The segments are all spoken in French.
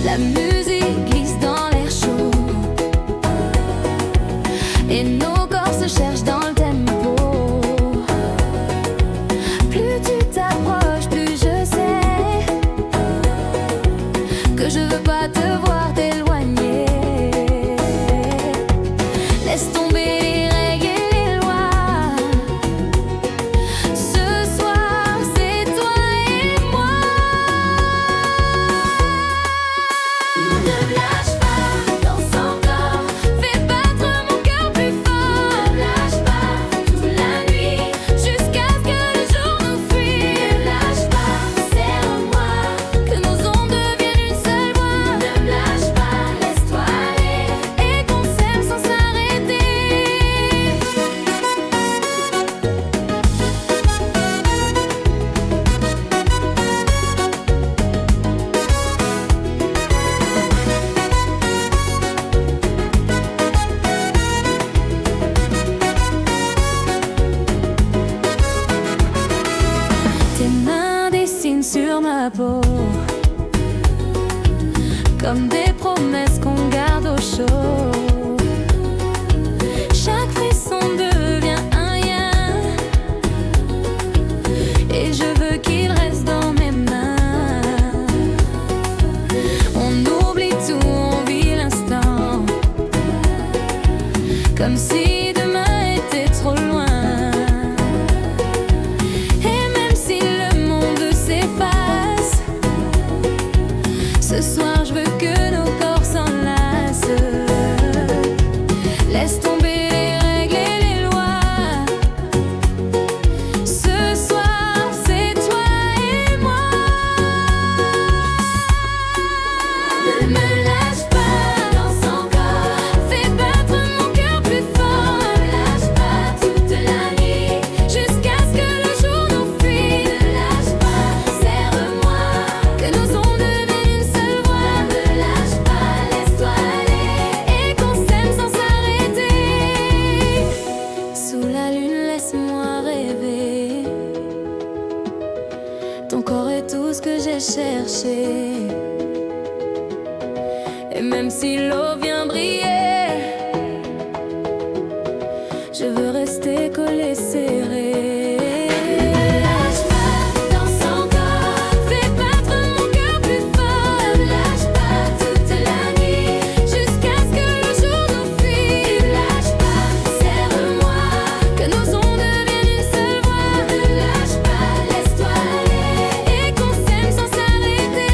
La musique glisse dans l'air chaud et nos corps se cherchent dans le tempo. Plus tu t'approches, plus je sais que je veux pas te voir t'éloigner. Laisse tomber les règles et les lois. Ce soir c'est toi et moi. Ne me lâche pas, danse encore. Fais battre mon cœur plus fort. Ne me lâche pas, toute la nuit, jusqu'à ce que le jour nous fuit. Ne me lâche pas, serre-moi, que nos ondes deviennent une seule voix. Ne me lâche pas, laisse-toi aller, et qu'on s'aime sans s'arrêter. Tes mains dessinent sur ma peau comme des promesses qu'on garde au chaud. Chaque frisson devient un lien, et je veux qu'il reste dans mes mains. On oublie tout, on vit l'instant, comme si demain était trop loin. Et même si le monde s'efface, ce soir je veux que nos corps s'enlacent. Laisse tomber les règles et les lois. Ce soir c'est toi et moi. Ne me lâche pas, danse encore. Fais battre mon cœur plus fort. Ne me lâche pas, toute la nuit, jusqu'à ce que le jour nous fuit. Ne me lâche pas, serre-moi, que nos ondes deviennent une seule voix. Ne me lâche pas, laisse-toi aller, et qu'on s'aime sans s'arrêter. Sous la lune, laisse-moi rêver. Ton corps est tout ce que j'ai cherché. Et même si l'eau vient briller, je veux rester collé serré. Ne me lâche pas, danse encore. Fais battre mon cœur plus fort. Ne me lâche pas, toute la nuit, jusqu'à ce que le jour nous fuit. Ne me lâche pas, serre-moi, que nos ondes deviennent une seule voix. Ne me lâche pas, laisse-toi aller, et qu'on s'aime sans s'arrêter.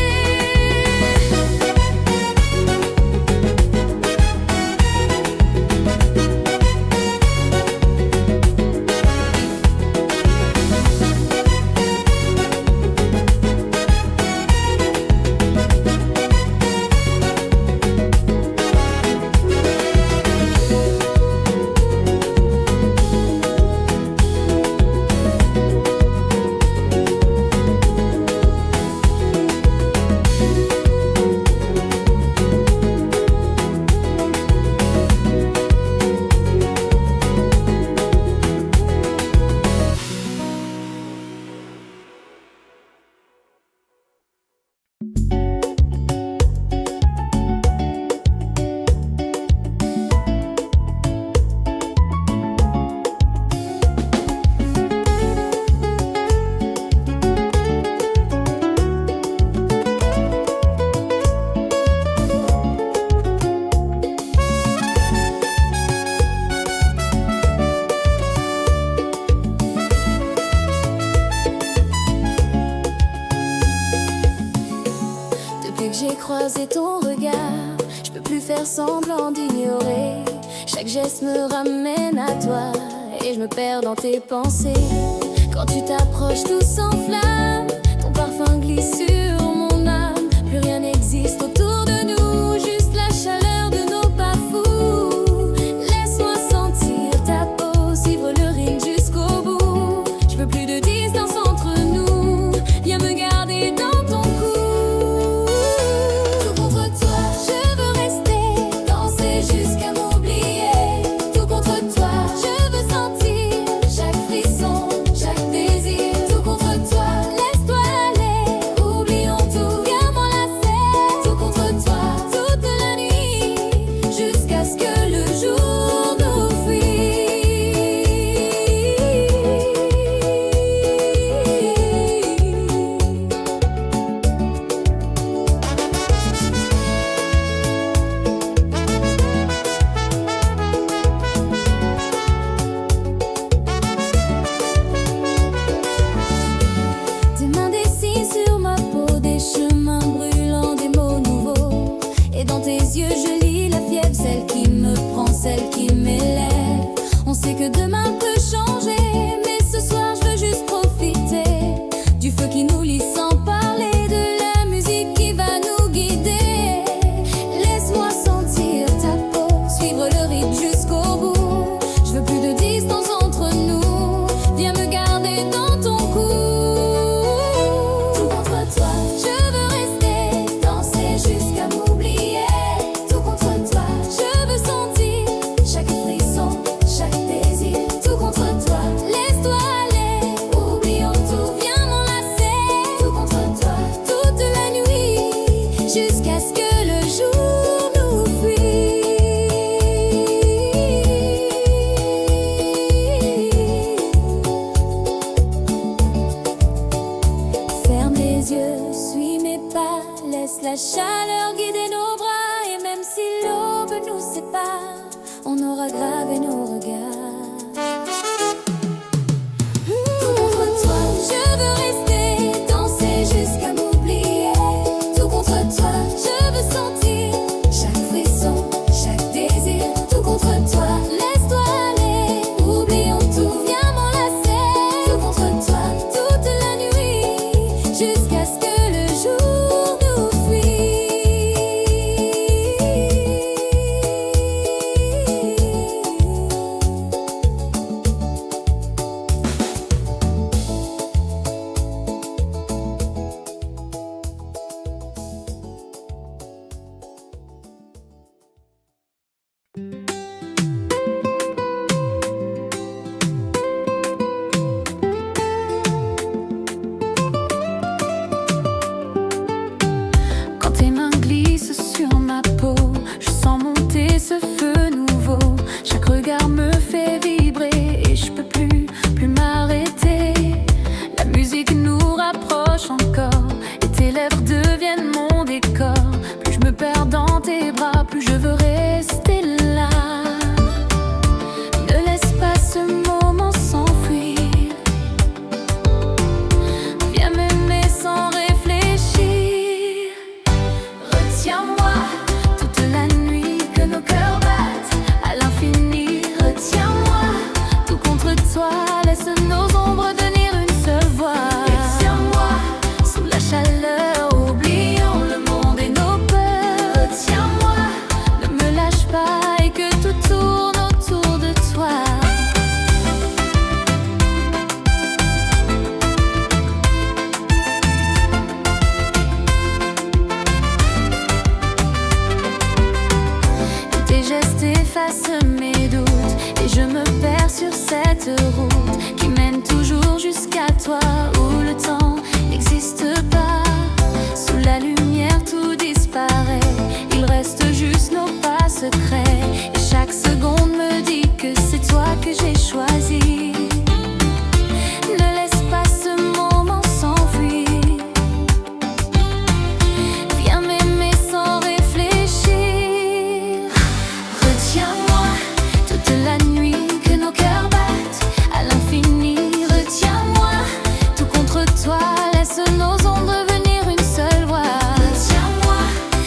Depuis que j'ai croisé ton regard, je peux plus faire semblant d'ignorer. Chaque geste me ramène à toi, et je me perds dans tes pensées. Quand tu t'approches, tout s'enflamme. Ton parfum glisse sur mon âme. Plus rien n'existe autour de nous, juste la chaleur de nos pas fous. Laisse-moi sentir ta peau, suivre le rythme jusqu'au bout. Je veux plus de distance entre nous, viens me garder dans ton cou. Tout contre toi, je veux rester, danser jusqu'à m'oublier. Tout contre toi, je veux sentir chaque frisson, chaque désir. Tout contre toi, laisse-toi aller, chaleur guider nos bras. Et même si l'aube nous sépare, on aura gravé nos regards. Tout contre toi, je veux rester, danser jusqu'à m'oublier. Tout contre toi, je veux sentir chaque frisson, chaque désir. Tout contre toi, laisse-toi aller, oublions tout, viens m'enlacer. Tout contre toi, toute la nuit, jusqu'à ce que le jour nous fuit. Quand tes mains glissent sur ma peau, je sens monter ce feu nouveau. Chaque regard me fait vibrer et je peux plus m'arrêter. La musique nous rapproche encore et tes lèvres deviennent mon décor. Plus je me perds dans tes bras, plus je veux rester là. Ne laisse pas ce moment s'enfuir. Viens m'aimer sans réfléchir. Retiens-moi toute la nuit, que nos cœurs battent à l'infini. Retiens-moi tout contre toi, laisse nos ombres devenir une seule voix. Retiens-moi sous la chaleur, oublions le monde et nos peurs. Retiens-moi, ne me lâche pas et que tout tourne autour de toi. Tes gestes effacent mes doutes et je me perds sur cette route qui mène toujours jusqu'à toi, où le temps n'existe pas. Sous la lumière tout disparaît, il reste juste nos pas secrets. Et chaque seconde me dit que c'est toi que j'ai choisi. Ne laisse pas ce moment s'enfuir. Viens m'aimer sans réfléchir. Retiens-moi toute la nuit, que nos cœurs battent à l'infini. Retiens-moi tout contre toi, laisse nos ondes devenir une seule voix. Retiens-moi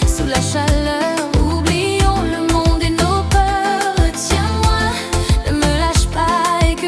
sous la chaleur, oublions le monde et nos peurs. Retiens-moi, ne me lâche pas et que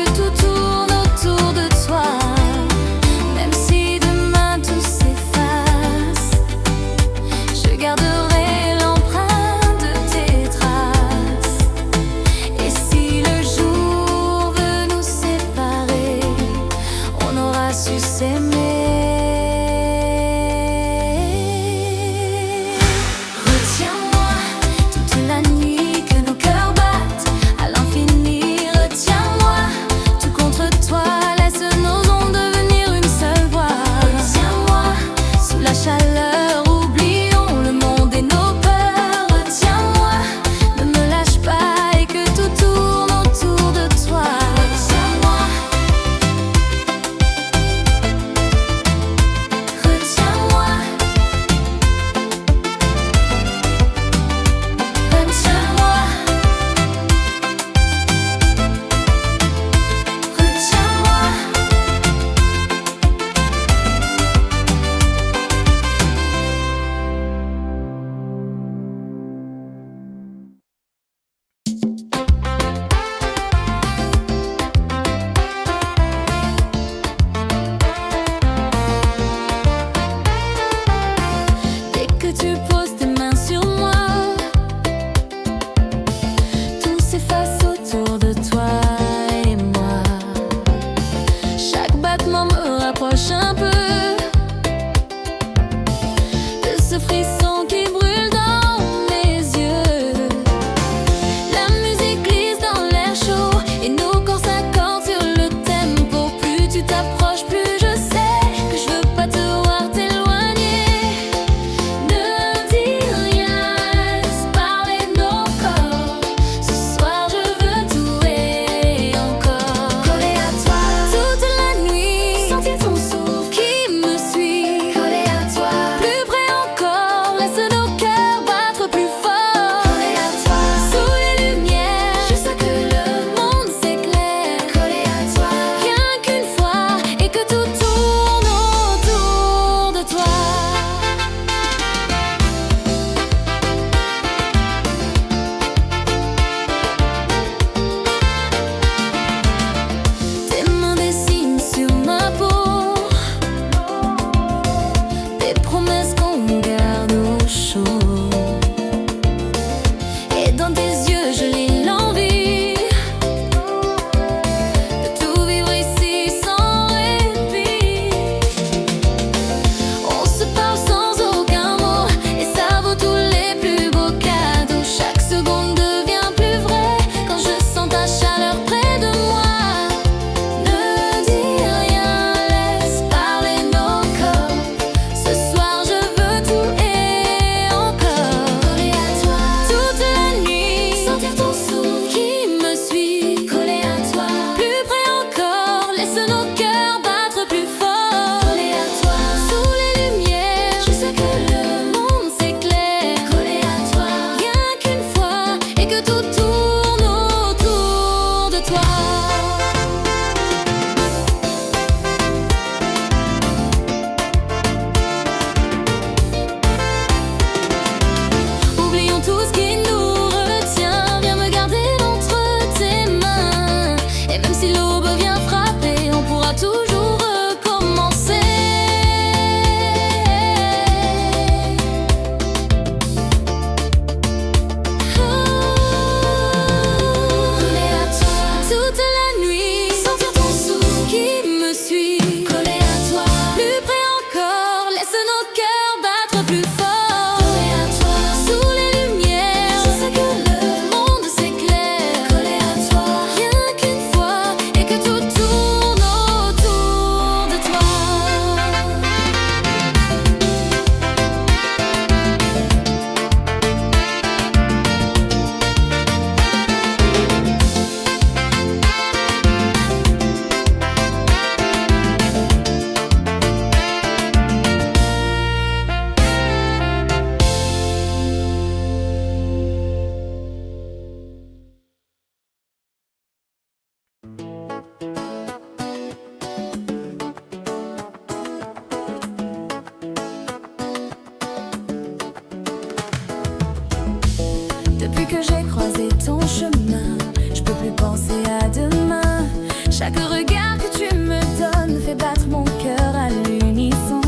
Depuis que j'ai croisé ton chemin, je peux plus penser à demain. Chaque regard que tu me donnes fait battre mon cœur à l'unisson.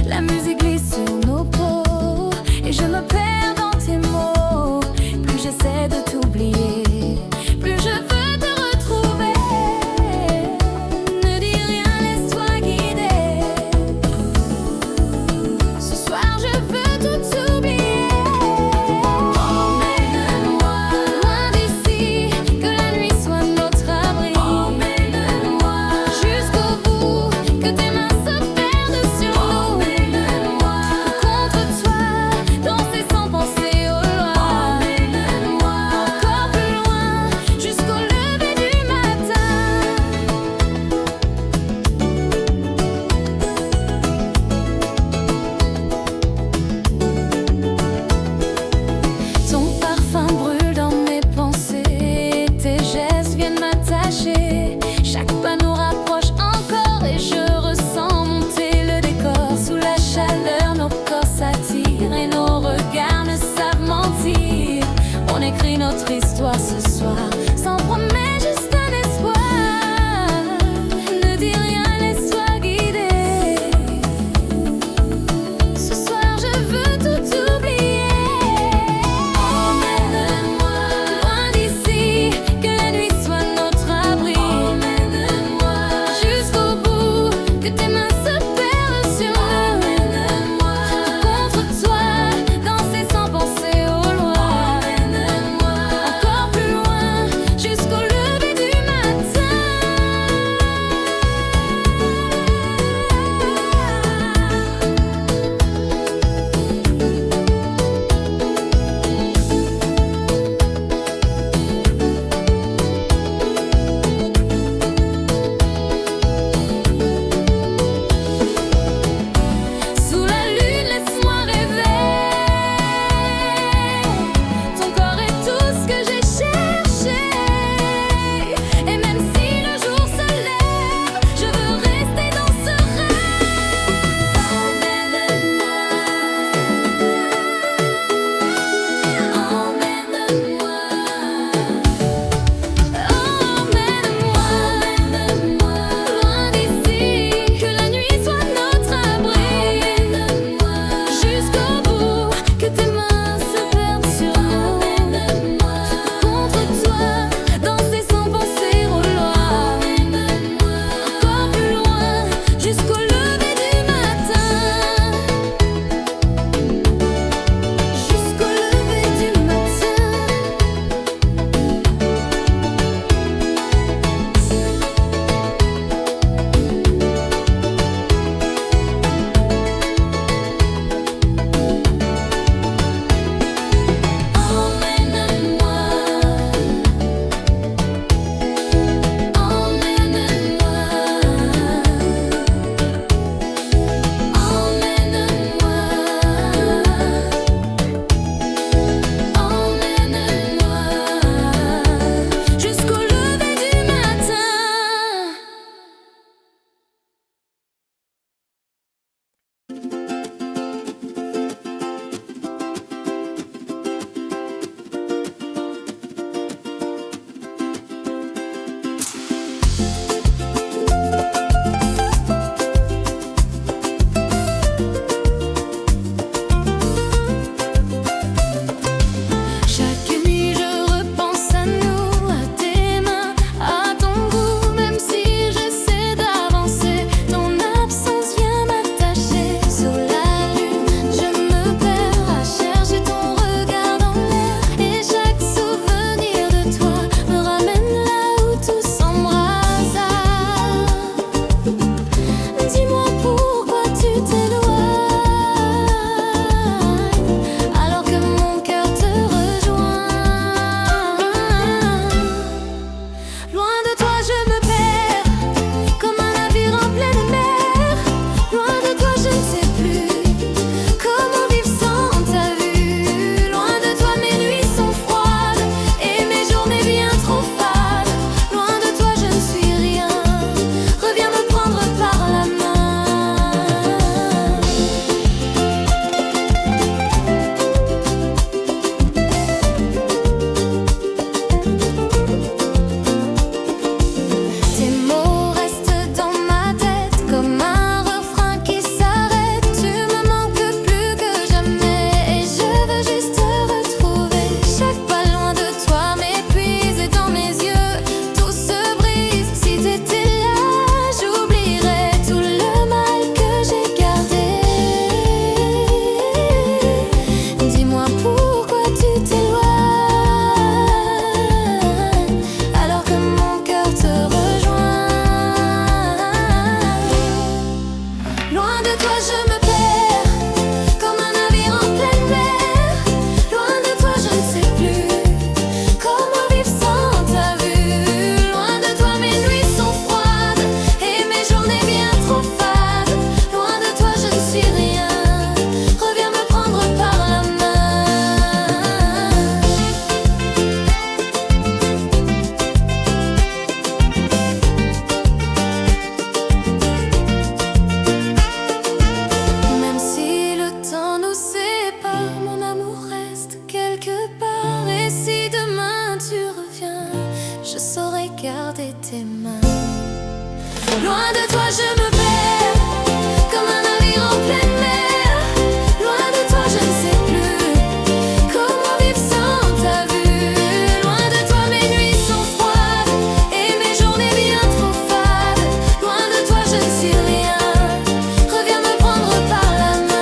La musique glisse sur nos peaux et je me perds dans tes mots. Plus j'essaie de t'oublier, plus je veux te retrouver. Ne dis rien, laisse-toi guider. Ce soir je veux tout oublier. Emmène-moi loin d'ici, que la nuit soit notre abri. Emmène-moi Loin de toi je me perds, comme un navire en pleine mer. Loin de toi je ne sais plus comment vivre sans ta vue. Loin de toi mes nuits sont froides et mes journées bien trop fades. Loin de toi je ne suis rien, reviens me prendre par la main.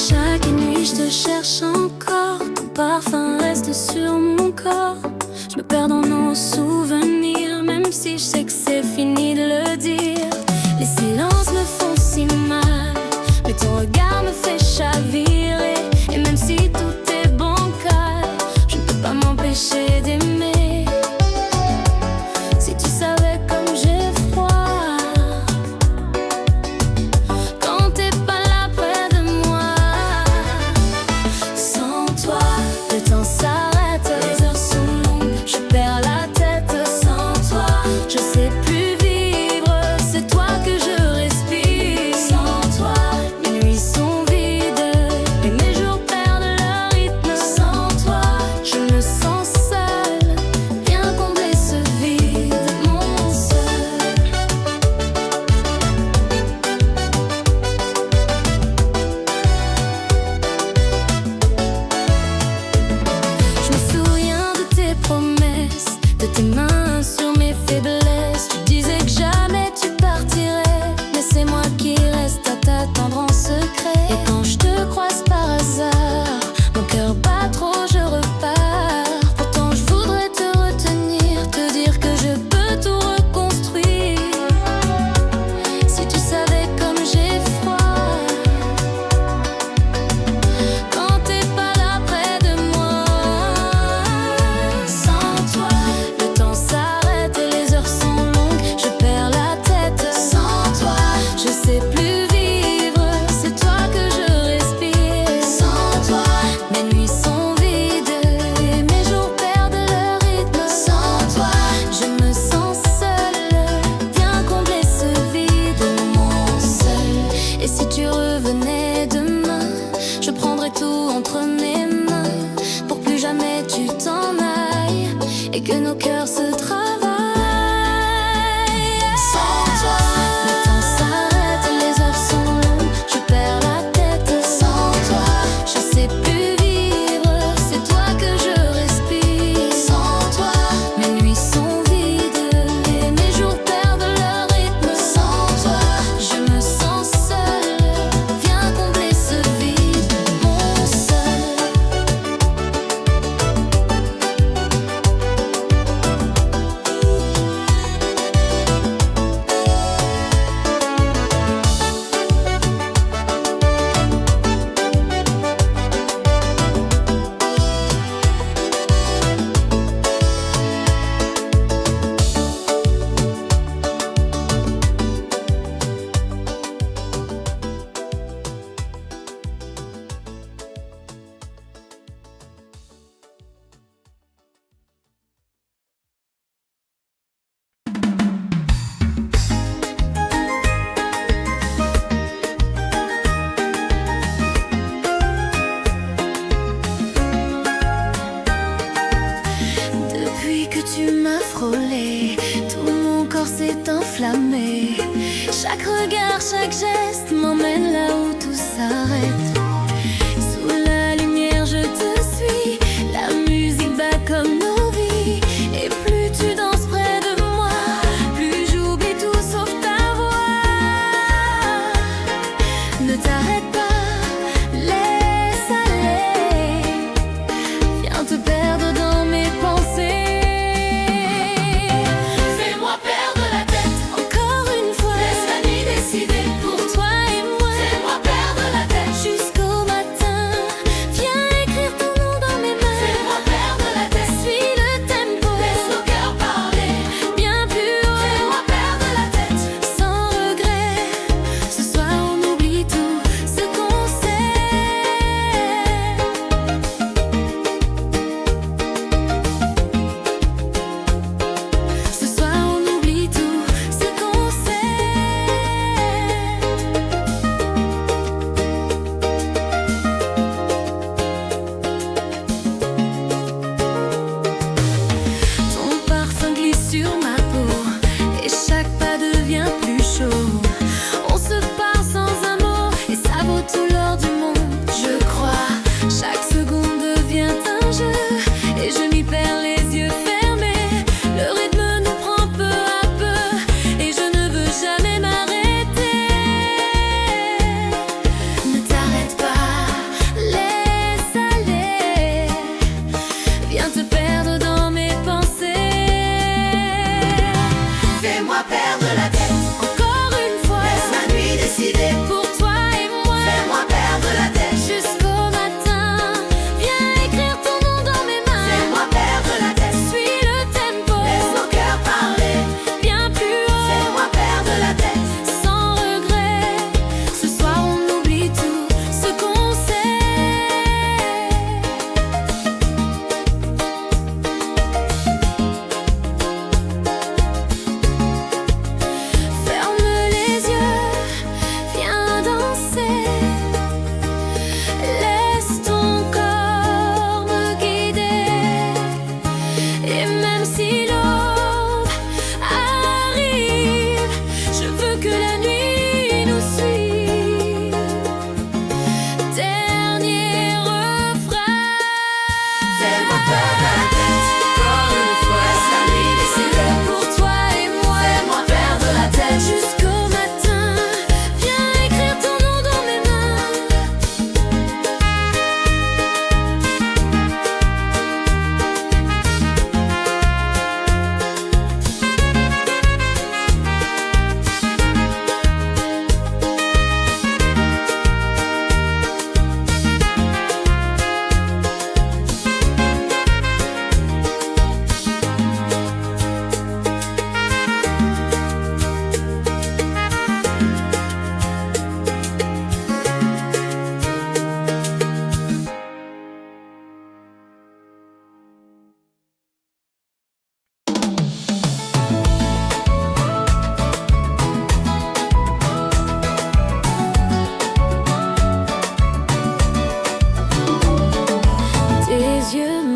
Chaque nuit je te cherche encore, ton parfum reste sur mon corps. Je me perds dans nos souvenirs, même si je sais que c'est fini de le dire. Les silences me font si mal, mais ton regard me fait chavirer. Et même si tout est bancal, je ne peux pas m'empêcher d'aimer. Si tu savais comme j'ai froid quand t'es pas là près de moi. Sans toi, le temps s'arrête, les heures sont longues, je perds la tête. Sans toi, je sais plus vivre, c'est toi que je respire. Sans toi, mes nuits sont vides et mes jours perdent leur rythme. Sans toi, je me sens seule, viens combler ce vide, mon seul. Je me souviens de tes promesses, de tes mains sur mes faiblesses. Tu disais que jamais tu partirais, mais c'est moi qui reste à t'attendre en secret. Et quand je te croise par hasard, mon cœur bat trop, je repars. Pourtant je voudrais te retenir, te dire que je peux tout reconstruire. Si tu savais comme j'ai froid quand t'es pas là près de moi. Sans toi, le temps s'arrête et les heures sont longues, je perds la tête. Sans toi, je sais plus vivre, c'est toi que je respire. Sans toi, mes nuits sont vides et mes jours perdent leur rythme. Sans toi, je me sens seule, viens combler ce vide, mon seul. Et si tu revenais demain, je prendrais tout entre mes mains pour plus jamais tu t'en ailles et que nos cœurs se travaillent. Sans toi, le temps s'arrête et les heures sont longues, je perds la tête. Sans toi, je sais plus vivre, c'est toi que je respire. Sans toi, mes nuits sont vides et mes jours perdent leur rythme. Sans toi, je me sens seule, viens combler ce vide, mon seul. Depuis que tu m'as frôlé, tout mon corps s'est enflammé. Chaque regard, chaque geste m'emmène là où tout s'arrête. Sous la lumière, je te suis, la musique bat comme nos vies. Et plus tu danses près de moi, plus j'oublie tout sauf ta voix. Ne t'arrête pas, laisse aller, viens te perdre dans mes pensées. Fais-moi perdre la tête.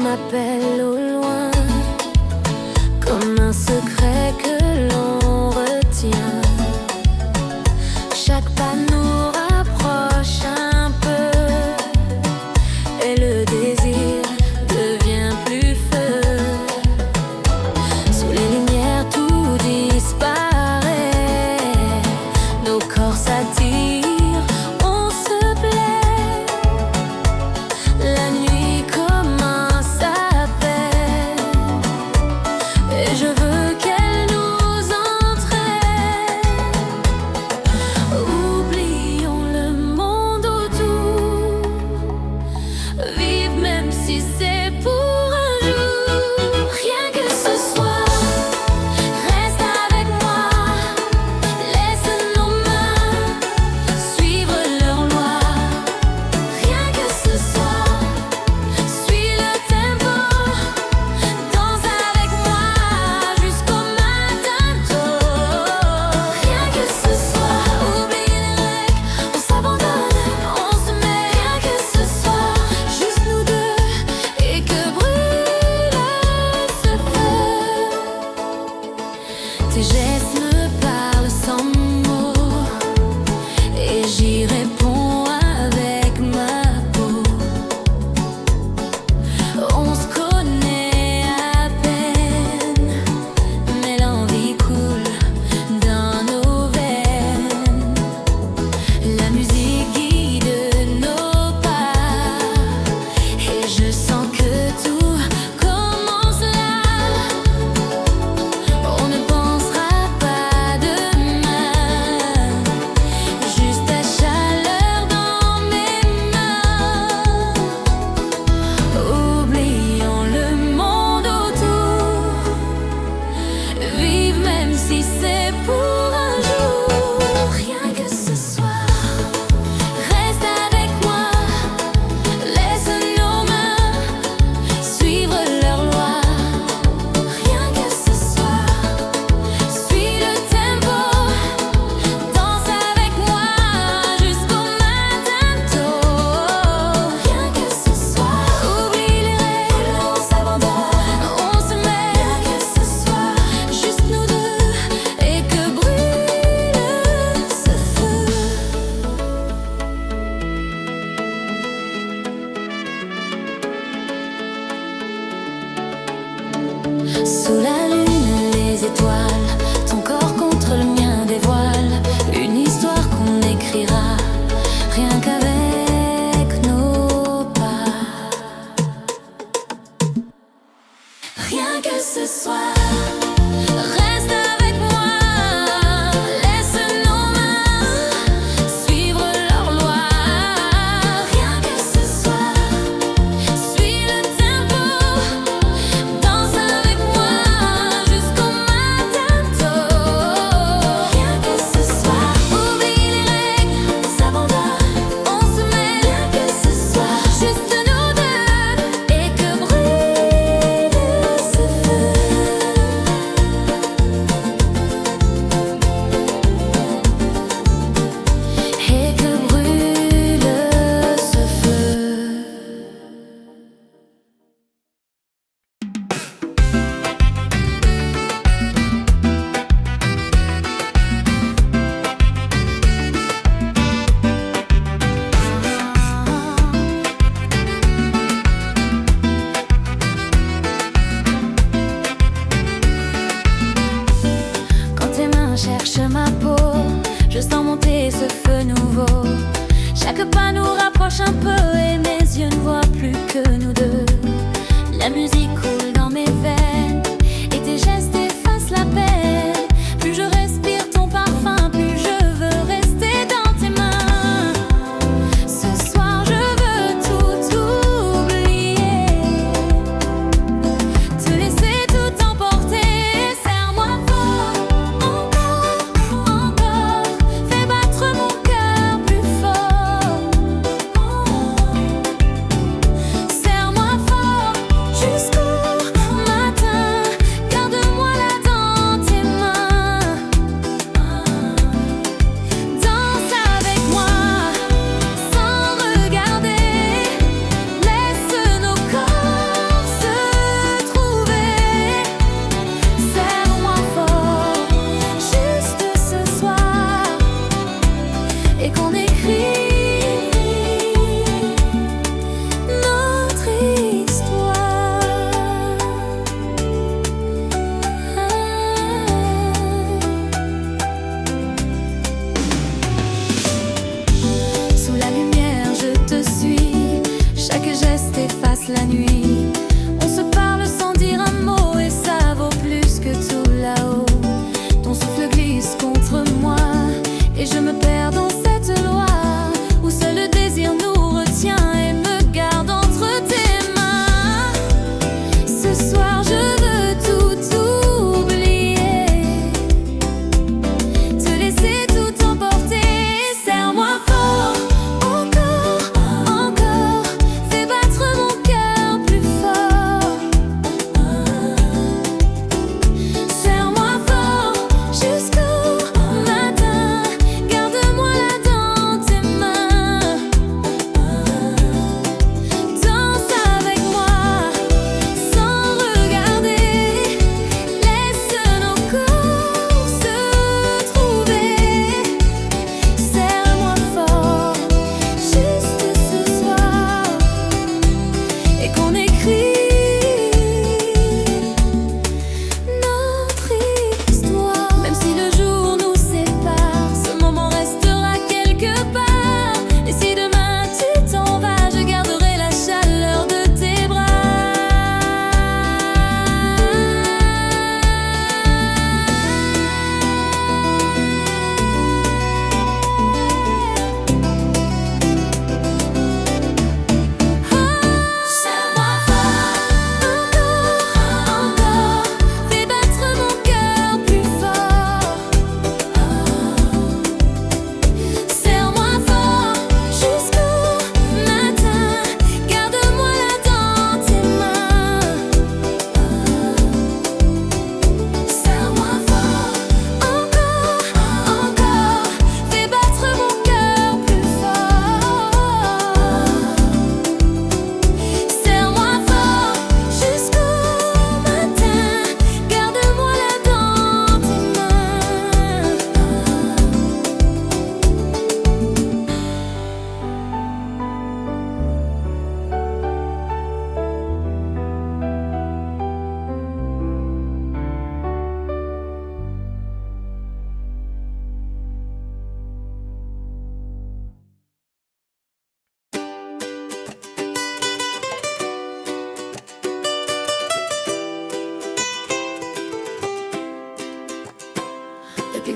m'appelle au loin, comme un secret que l'on retient. Chaque pas nous rapproche un peu, et le désir devient plus feu. Sous les lumières tout disparaît, nos corps s'attirent, on se plaît. La nuit commence à peine, et je veux qu'elle nous entraîne. Oublions le monde autour, vive même si c'est pour un jour. Rien que ce soir, reste avec moi, laisse nos mains suivre leur loi. Rien que ce soir, suis le tempo, danse avec moi jusqu'au matin tôt. Rien que ce soir, oublie les règles, on s'abandonne, on se met. Rien que ce soir, juste nous deux, et que brûle ce feu. Tes gestes me parlent sans mots, et j'y réponds avec ma peau. On se connaît à peine, mais l'envie coule dans nos veines. La musique guide nos pas, et je sens que tout commence là. On ne pensera pas demain, juste ta chaleur dans mes mains. Oublions le monde autour, vive même si c'est pour un jour. Rien que ce soir, reste avec moi, laisse nos mains suivre leur loi. Rien que ce soir, suis le tempo, danse avec moi jusqu'au matin tôt. Rien que ce soir, oublie les règles, on s'abandonne, on se met. Rien que ce soir, juste nous deux, et que brûle ce feu. Sous la lune, les étoiles, ton corps contre le mien dévoile une histoire qu'on écrira rien qu'avec nos pas. Rien que ce soir, reste avec moi, laisse nos mains suivre leur loi. Rien que ce soir, suis le tempo, danse avec moi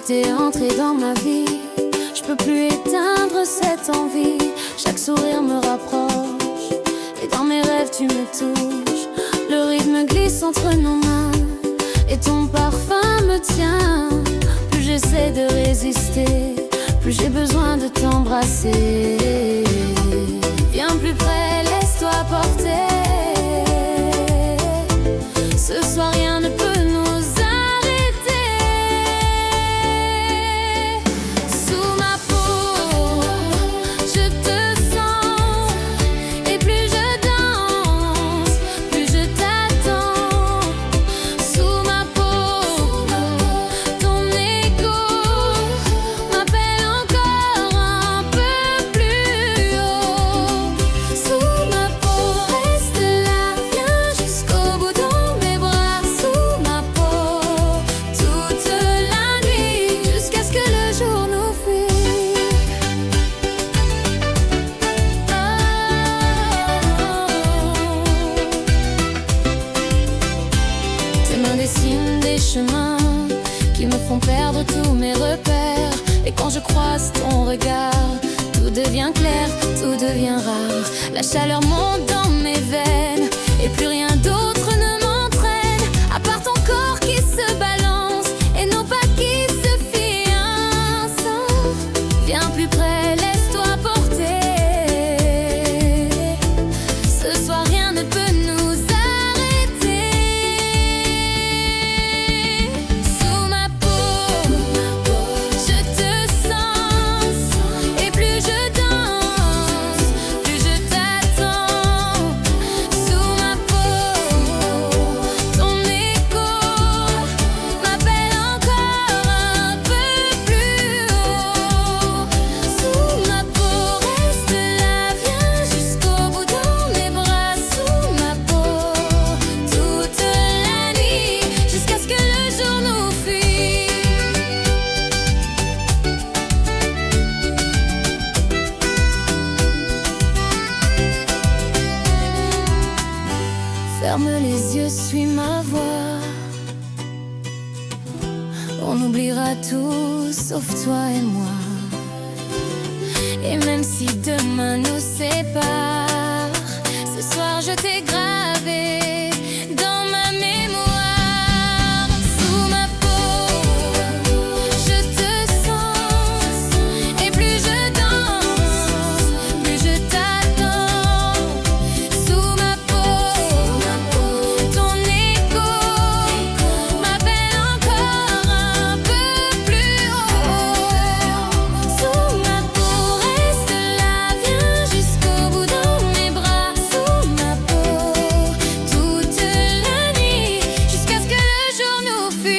que t'es entré dans ma vie. Je peux plus éteindre cette envie. Chaque sourire me rapproche et dans mes rêves tu me touches. Le rythme glisse entre nos mains et ton parfum me tient. Plus j'essaie de résister, plus j'ai besoin de t'embrasser. Viens plus près, laisse-toi porter. Ce soir rien ne peut nous arrêter. Sous ma peau, je te sens. Et plus je danse, plus je t'attends. Sous ma peau, ton écho m'appelle encore un peu plus haut. Sous ma peau, reste là, viens jusqu'au bout dans mes bras. Sous ma peau, toute la nuit, jusqu'à ce que le jour nous fuit. Tes mains dessinent des chemins qui me font perdre tous mes repères. Et quand je croise ton regard, tout devient clair, tout devient rare. La chaleur monte dans mes veines et plus rien d'autre ne m'entraîne à part ton corps qui se balance et nos pas qui se fiancent. Viens plus près, laisse-toi porter. Ce soir rien ne peut nous arrêter. Sous ma peau, je te sens. Et plus je danse, plus je t'attends. Sous ma peau, ton écho m'appelle encore un peu plus haut. Sous ma peau, reste là, viens jusqu'au bout dans mes bras. Sous ma peau, toute la nuit, jusqu'à ce que le jour nous fuit. Ferme les yeux, suis ma voix. On oubliera tout sauf toi et moi. Et même si demain nous sépare, ce soir je t'ai gravé dans ma mémoire. Sous ma peau, je te sens. Et plus je danse, plus je t'attends. Sous ma peau, ton écho m'appelle encore un peu plus haut. Sous ma peau, reste là, viens jusqu'au bout dans mes bras. Sous ma peau, toute la nuit, jusqu'à ce que le jour nous fuit.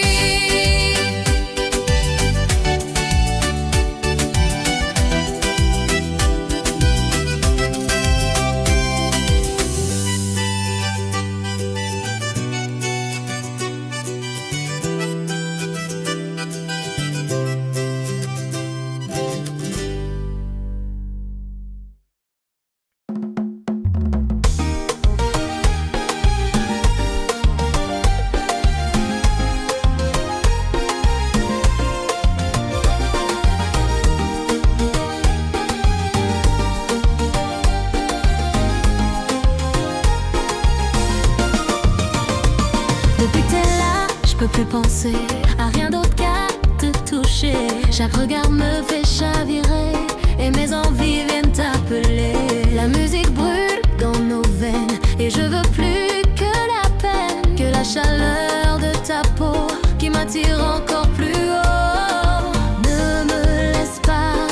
Depuis que t'es là, je peux plus penser à rien d'autre qu'à te toucher. Chaque regard me fait chavirer et mes envies viennent t'appeler. La musique brûle dans nos veines et je veux plus que la peine, que la chaleur de ta peau qui m'attire encore plus haut. Ne me laisse pas,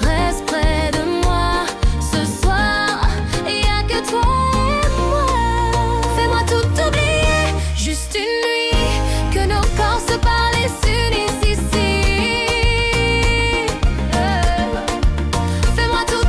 reste près de moi. Ce soir, y a que toi et moi. Fais-moi tout oublier, juste une nuit, que nos corps se parlent et s'unissent ici. Fais-moi tout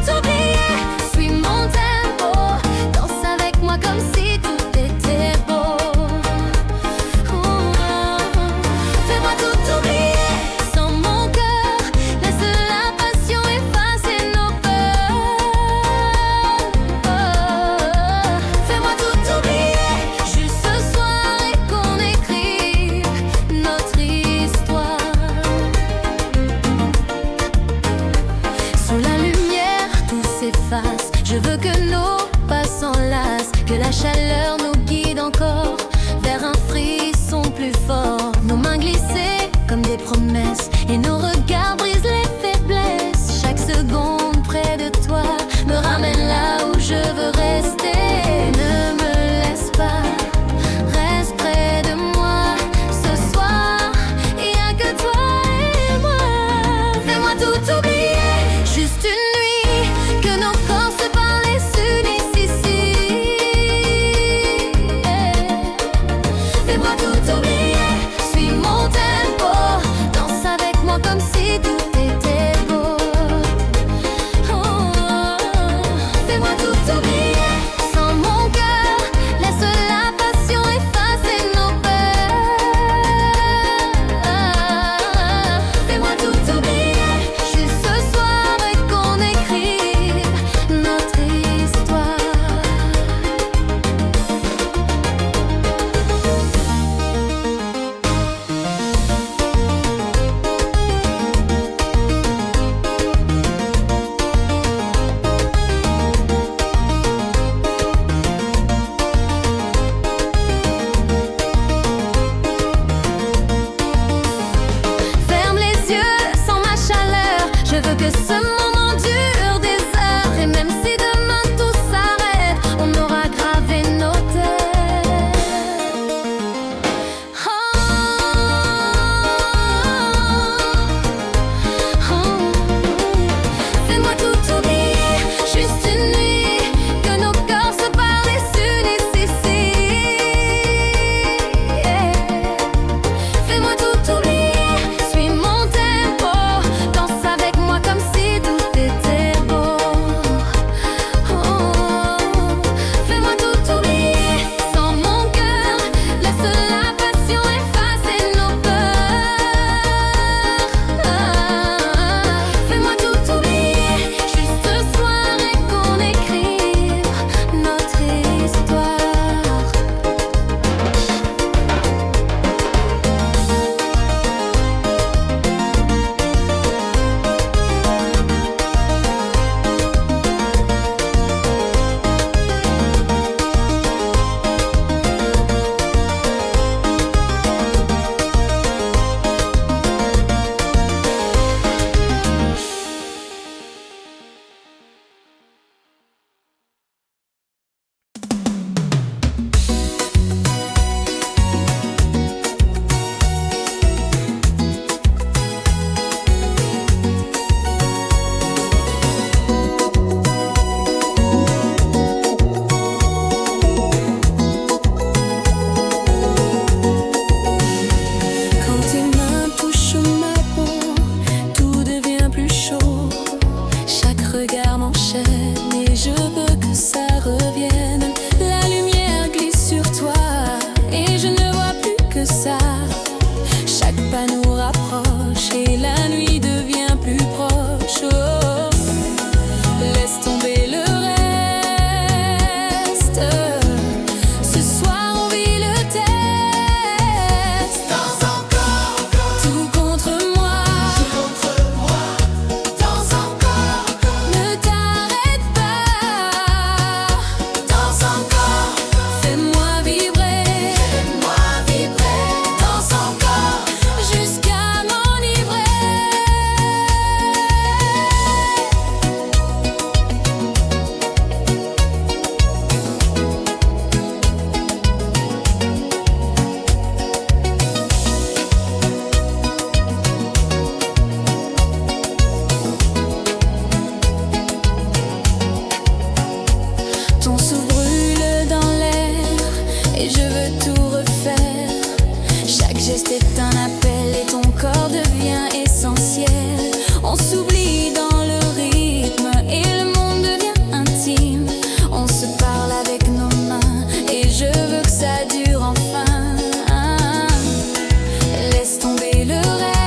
geste est un appel et ton corps devient essentiel. On s'oublie dans le rythme et le monde devient intime. On se parle avec nos mains et je veux que ça dure enfin. Laisse tomber le reste.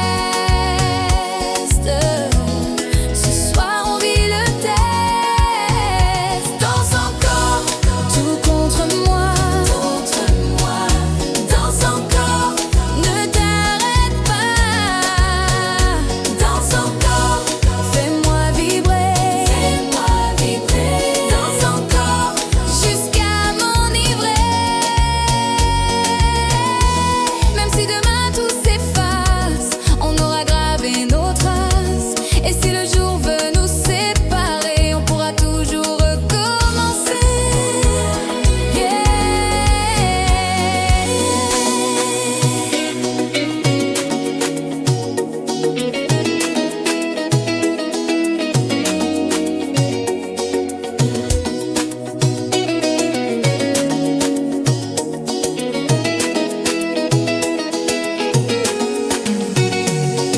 Ce soir on vit le test. Danse encore, tout contre moi. Danse encore, ne t'arrête pas. Danse encore, fais-moi vibrer. Danse encore, jusqu'à m'enivrer. Même si demain tout s'efface, on aura gravé nos traces. Et si le jour veut nous séparer, on pourra toujours recommencer.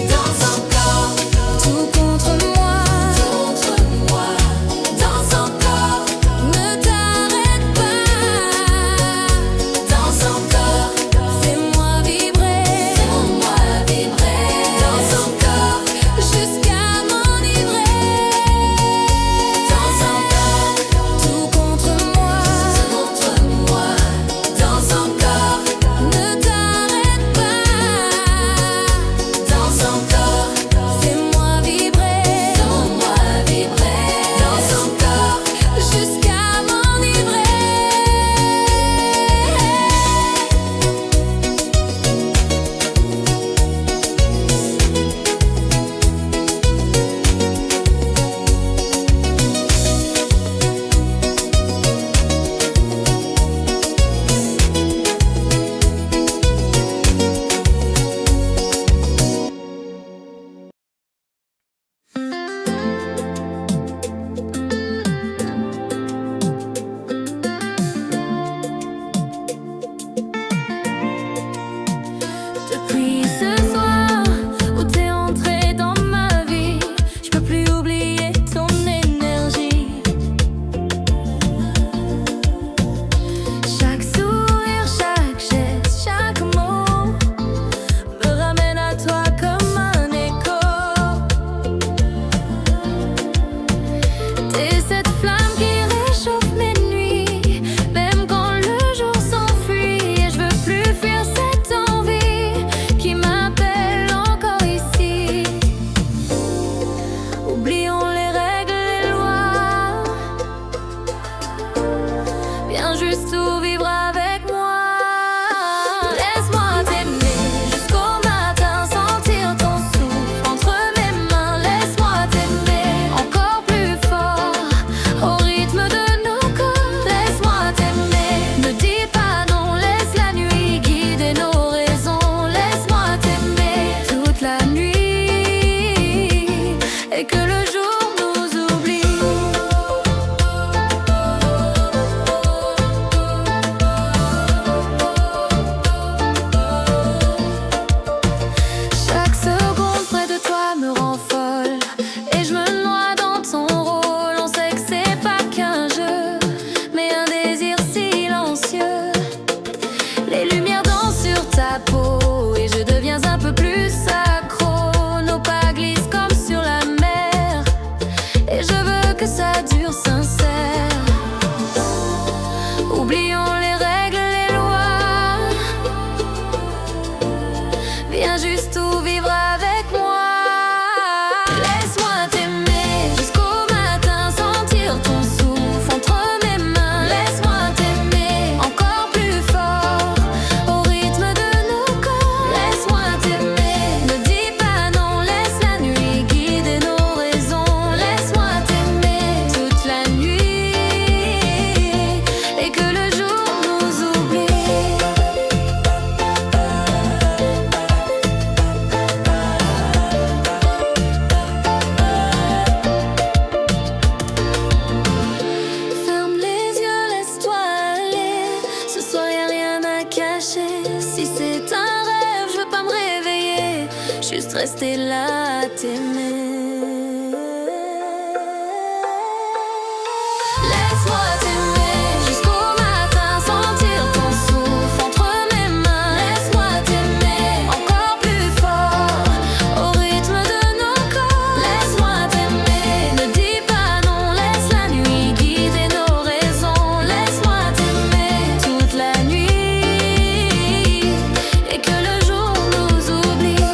Danse encore, tout contre moi. Danse encore, ne t'arrête pas. Danse encore, fais-moi vibrer. Danse encore, jusqu'à m'enivrer. Danse encore, tout contre moi. Danse encore, ne t'arrête pas. Danse encore, fais-moi vibrer. Danse encore, jusqu'à m'enivrer. Depuis ce soir où t'es entré dans ma vie, je peux plus oublier ton énergie. Chaque sourire, chaque geste, chaque mot me ramène à toi comme un écho. T'es cette flamme qui réchauffe mes nuits, même quand le jour s'enfuit. Et je veux plus fuir cette envie qui m'appelle encore ici. Oublions les règles, les lois. Viens juste tout vivre avec moi. Laisse-moi t'aimer jusqu'au matin, sentir ton souffle entre mes mains. Laisse-moi t'aimer encore plus fort au rythme de nos corps. Laisse-moi t'aimer, ne dis pas non, laisse la nuit guider nos raisons. Laisse-moi t'aimer toute la nuit et que le jour nous oublie. Chaque seconde près de toi me rend folle et je me noie dans ton rôle. On sait que c'est pas qu'un jeu, mais un désir silencieux. Les lumières dansent sur ta peau et je deviens un peu plus accro. Nos pas glissent comme sur la mer et je veux que ça dure sincère. Oublions les règles, les lois. Viens juste tout vivre avec moi. Laisse-moi t'aimer jusqu'au matin, sentir ton souffle entre mes mains. Laisse-moi t'aimer encore plus fort au rythme de nos corps. Laisse-moi t'aimer, ne dis pas non, laisse la nuit guider nos raisons. Laisse-moi t'aimer toute la nuit et que le jour rester là à t'aimer. Laisse-moi t'aimer jusqu'au matin, sentir ton souffle entre mes mains. Laisse-moi t'aimer encore plus fort, au rythme de nos corps. Laisse-moi t'aimer, ne dis pas non, laisse la nuit guider nos raisons. Laisse-moi t'aimer toute la nuit et que le jour nous oublie.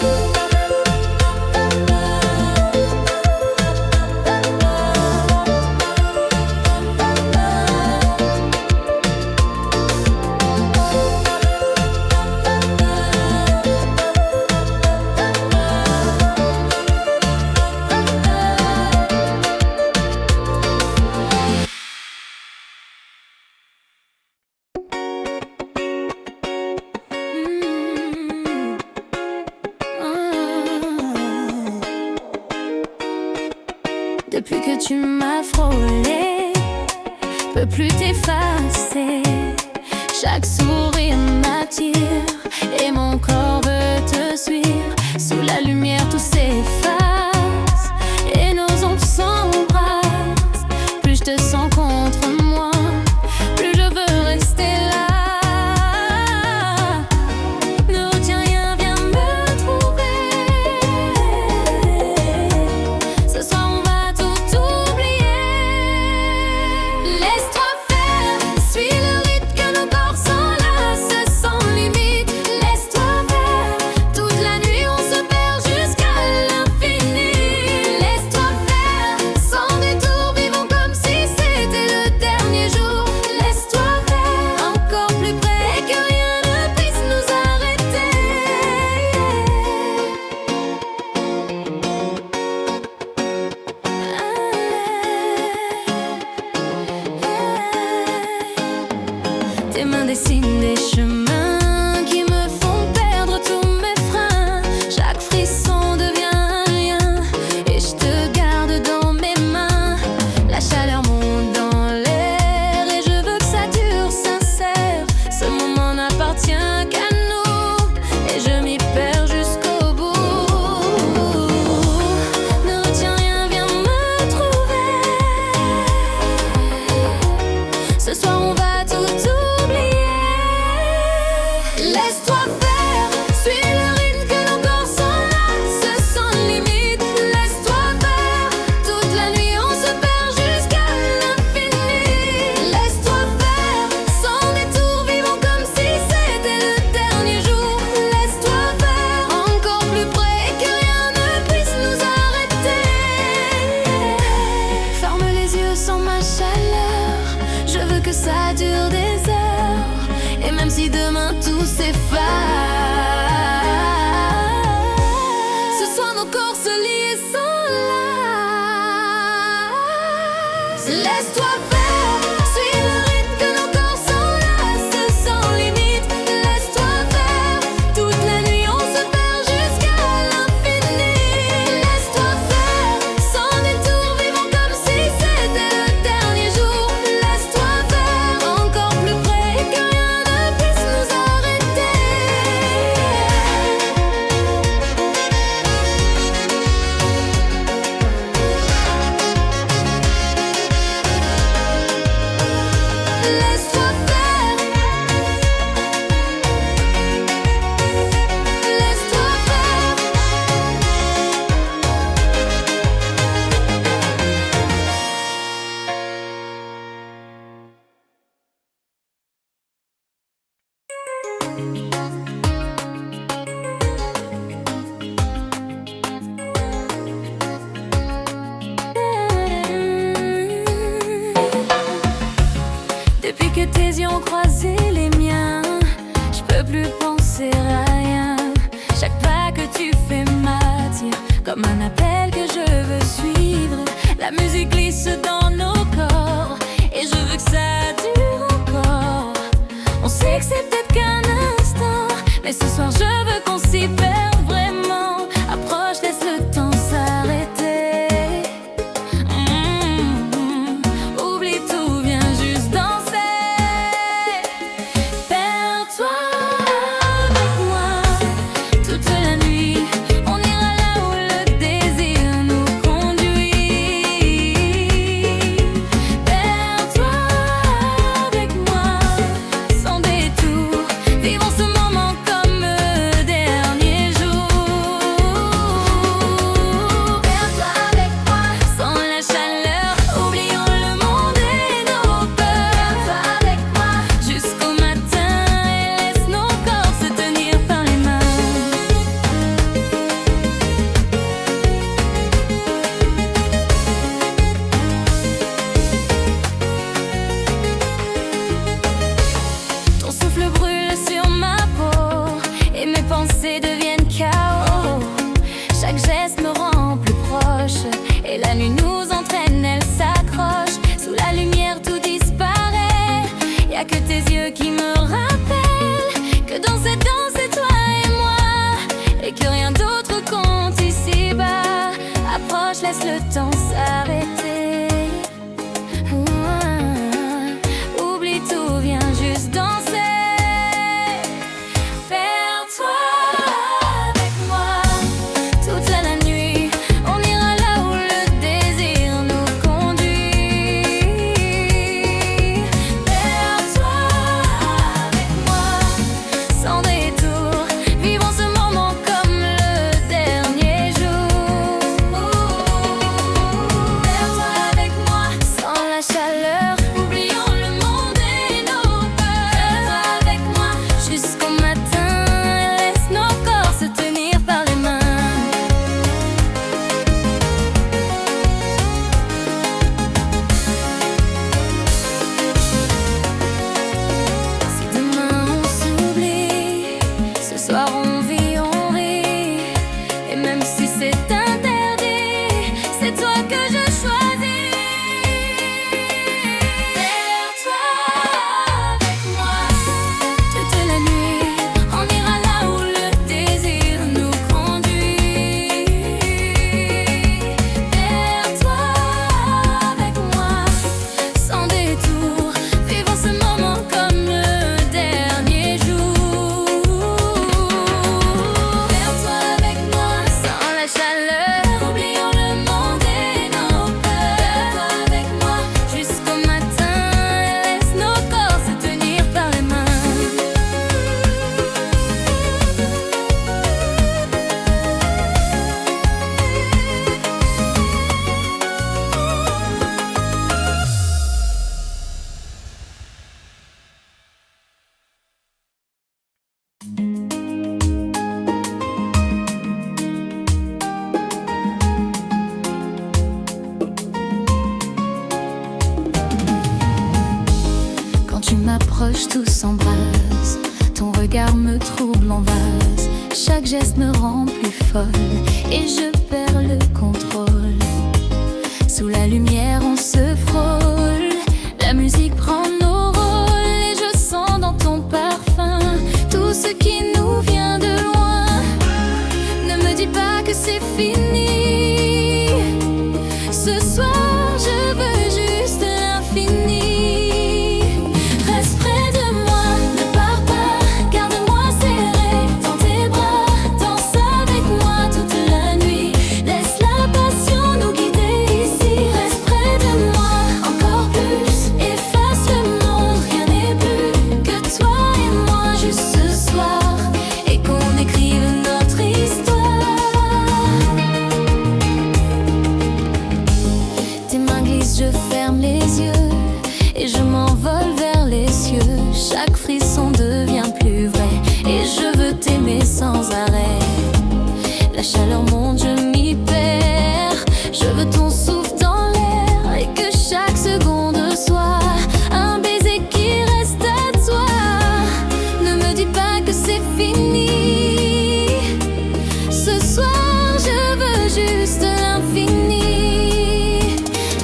Depuis que tu m'as frôlé, peux plus t'effacer. Chaque sourire m'attire et mon corps veut te suivre. Sous la lumière tout s'efface et nos ombres s'embrassent. Plus je te sens contre moi, plus je veux rester là. Ne retiens rien, viens me trouver. Ce soir on va tout oublier. Laisse-toi faire, suis le rythme que nos corps s'enlacent sans limite. Laisse-toi faire, toute la nuit on se perd jusqu'à l'infini. Laisse-toi faire, sans détour, vivons comme si c'était le dernier jour. Laisse-toi faire, encore plus près et que rien ne puisse nous arrêter. Tes mains dessinent des chemins qui me font perdre tous mes freins. Chaque frisson devient un lien et je te garde dans mes mains. La chaleur monte dans l'air et je veux que ça dure sincère. Ce moment n'appartient qu'à nous et je m'y perds jusqu'au bout. Ne retiens rien, viens me trouver. Ce soir on va tout oublier. Laisse-toi faire, suis le rythme que nos corps s'enlacent sans limite. Laisse-toi faire, toute la nuit on se perd jusqu'à l'infini. Laisse-toi faire, sans détour, vivons comme si c'était le dernier jour. Laisse-toi faire, encore plus près et que rien ne puisse nous arrêter. Ferme les yeux sans ma chaleur, je veux que ça dure des heures. Et même si demain tout s'efface, ce soir nos corps se lient et s'enlacent. Laisse-toi faire, suis le rythme que nos corps s'enlacent sans limite. Laisse-toi faire, toute la nuit on se perd jusqu'à l'infini. Laisse-toi faire, sans détour, vivons comme si c'était le dernier jour. Laisse-toi faire, encore plus près et que rien ne puisse nous arrêter. Laisse-toi faire, laisse-toi faire. Depuis que tes yeux ont croisé les miens, je peux plus penser à rien. Chaque pas que tu fais m'attire, comme un appel que je veux suivre. La musique glisse dans nos corps et je veux que ça dure encore. On sait que c'est peut-être qu'un instant, mais ce soir je veux qu'on s'y perde vraiment. Approche, laisse le temps s'arrêter. Oublie tout, viens juste danser. Perds-toi avec moi toute la nuit. On ira que tes yeux qui me rappellent que dans cette danse c'est toi et moi, et que rien d'autre compte ici-bas. Approche, laisse le temps s'arrêter. Oublie tout, viens juste danser. Perds-toi avec moi toute la nuit. On ira là où le désir nous conduit. Perds-toi avec moi sans détour. Vivons ce moment comme le dernier jour. Perds-toi avec moi sans la chaleur. Oublions le monde et nos peurs. Perds-toi avec moi jusqu'au matin. Laisse nos corps se tenir par les mains. Si demain on s'oublie, ce soir on vit, on rit. Et même si c'est interdit, c'est toi que je choisis. Perds-toi avec moi toute la nuit. On ira là où le désir nous conduit. Perds-toi avec moi sans détour. Vivons ce moment comme le dernier jour. Perds-toi avec moi sans la chaleur. Oublions le monde et nos peurs. Perds-toi avec moi jusqu'au matin. Laisse nos corps se tenir par les mains. Quand tu m'approches, tout s'embrase. Ton regard me trouble en vase. Chaque geste me rend plus folle et je perds le contrôle. Sous la lumière, on se frôle. La musique prend nos rôles et je sens dans ton parfum tout ce qui nous vient de loin. Ne me dis pas que c'est fini. Ce soir, je veux juste l'infini. Reste près de moi, ne pars pas, garde-moi serré dans tes bras. Danse avec moi toute la nuit, laisse la passion nous guider ici. Reste près de moi, encore plus, efface le monde, rien n'est plus que toi et moi juste ce soir, et qu'on écrive notre histoire. Tes mains glissent, je ferme les yeux et je m'envole vers les cieux. Chaque frisson devient plus vrai et je veux t'aimer sans arrêt. La chaleur monte, je m'y perds. Je veux ton souffle dans l'air et que chaque seconde soit un baiser qui reste à toi. Ne me dis pas que c'est fini. Ce soir, je veux juste l'infini.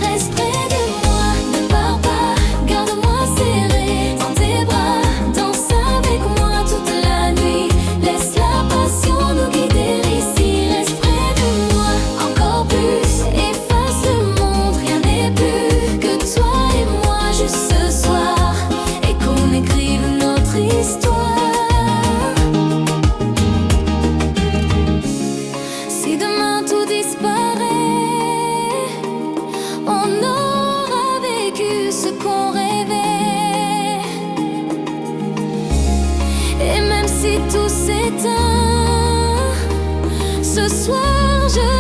Reste près de moi, ne pars pas, garde-moi serré dans tes bras. Danse avec moi toute la nuit, laisse la passion nous guider ici. Reste près de moi, encore plus, efface le monde, rien n'est plus que toi et moi juste ce soir, et qu'on écrive notre histoire. Si demain tout disparaît, on aura vécu ce qu'on rêvait. Et même si tout s'éteint, ce soir je